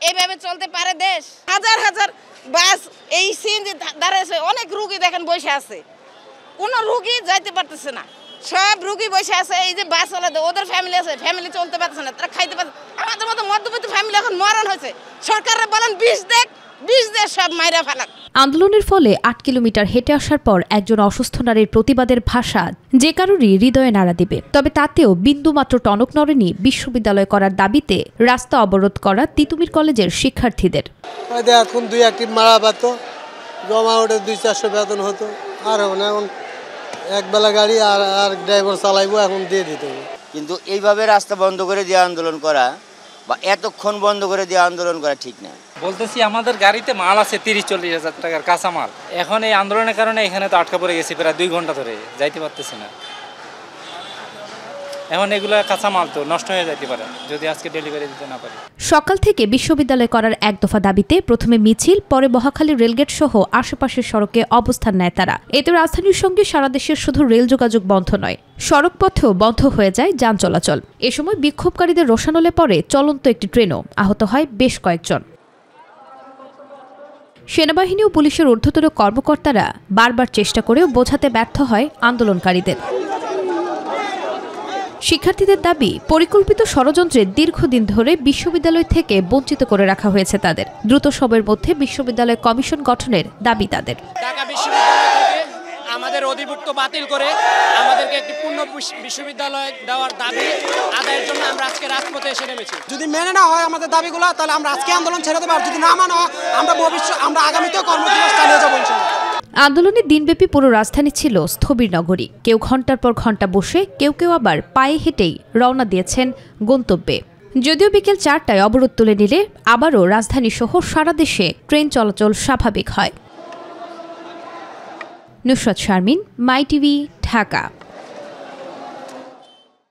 এইভাবে চলতে পারে দেশ? হাজার হাজার বাস এই সিএনজি দাঁড়াইছে, অনেক রুগী দেখেন বসে আছে, কোনো রুগী যাইতে পারতেছে না, সব রুগী বসে আছে। এই যে বাস ওলা ওদের ফ্যামিলি আছে, ফ্যামিলি চলতে পারছে না, তারা খাইতে পারছে। আমাদের মতো মধ্যবিত্ত ফ্যামিলি এখন মরণ হয়েছে। সরকারে বলেন বিষ দেখ সব মাইরা ফেলাক। আন্দোলনের ফলে ৮ কিলোমিটার হেঁটে আসার পর একজন অসুস্থ নারীর প্রতিবাদের ভাষা যে কারোরই হৃদয়ে নাড়া দিবে। তবে তাতেও বিন্দুমাত্র টনক নড়েনি বিশ্ববিদ্যালয় করার দাবিতে রাস্তা অবরোধ করা তিতুমির কলেজের শিক্ষার্থীদের। এখন ২-১টি মারা পেত, জমা ওঠে ২-৪০০ বেতন হতো, আর এখন একবেলা গাড়ি আর ড্রাইভার চালাইবো, এখন দিয়ে দিতে হবে। কিন্তু এইভাবে রাস্তা বন্ধ করে দিয়ে আন্দোলন করা বা এতক্ষণ বন্ধ করে দিয়ে আন্দোলন করা ঠিক না। বলতেছি আমাদের গাড়িতে মাল আছে ৩০-৪০ হাজার টাকার কাঁচা মাল। এখন এই আন্দোলনের কারণে এখানে তো আটকা পড়ে গেছি, প্রায় ২ ঘন্টা ধরে যাইতে পারতেছি না। এখন এগুলো কাঁচা মাল তো নষ্ট হয়ে যেতে পারে যদি আজকে ডেলিভারি দিতে না পারি। সকাল থেকে বিশ্ববিদ্যালয় করার এক দফা দাবিতে প্রথমে মিছিল, পরে মহাখালী রেলগেট সহ আশেপাশের সড়কে অবস্থান নেয় তারা। এতে রাজধানীর সঙ্গে সারা দেশের শুধু রেল যোগাযোগ বন্ধ নয়, সড়ক পথেও বন্ধ হয়ে যায় যান চলাচল। এ সময় বিক্ষোভকারীদের রোষানলে পড়ে চলন্ত একটি ট্রেনও, আহত হয় বেশ কয়েকজন। সেনাবাহিনী ও পুলিশের ঊর্ধ্বতন কর্মকর্তারা বারবার চেষ্টা করেও বোঝাতে ব্যর্থ হয় আন্দোলনকারীদের। শিক্ষার্থীদের দাবি, পরিকল্পিত ষড়যন্ত্রে দীর্ঘদিন ধরে বিশ্ববিদ্যালয় থেকে বঞ্চিত করে রাখা হয়েছে তাদের। দ্রুত সময়ের মধ্যে বিশ্ববিদ্যালয় কমিশন গঠনের দাবি তাদের। ঢাকা বিশ্ববিদ্যালয় থেকে আমাদের অধিভুক্ত বাতিল করে আমাদেরকে একটি পূর্ণ বিশ্ববিদ্যালয় দেওয়ার দাবি আদায়ের জন্য আমরা আজকে রাজপথে এসে নেমেছি। যদি মেনে না হয় আমাদের দাবিগুলো, তাহলে আমরা আজকে আন্দোলন ছেড়ে দেবো, আর যদি না মানা হয় আমরা আগামীতেও কর্মদিবস চালিয়ে যাবো ইনশাআল্লাহ। আন্দোলনের দিনব্যাপী পুরো রাজধানী ছিল স্থবির নগরী। কেউ ঘন্টার পর ঘন্টা বসে, কেউ আবার পায়ে হেঁটেই রওনা দিয়েছেন গন্তব্যে। যদিও বিকেল ৪টায় অবরোধ তুলে নিলে আবারও রাজধানী সহ সারা দেশে ট্রেন চলাচল স্বাভাবিক হয়। নুসরাত শারমিন, মাই টিভি, ঢাকা।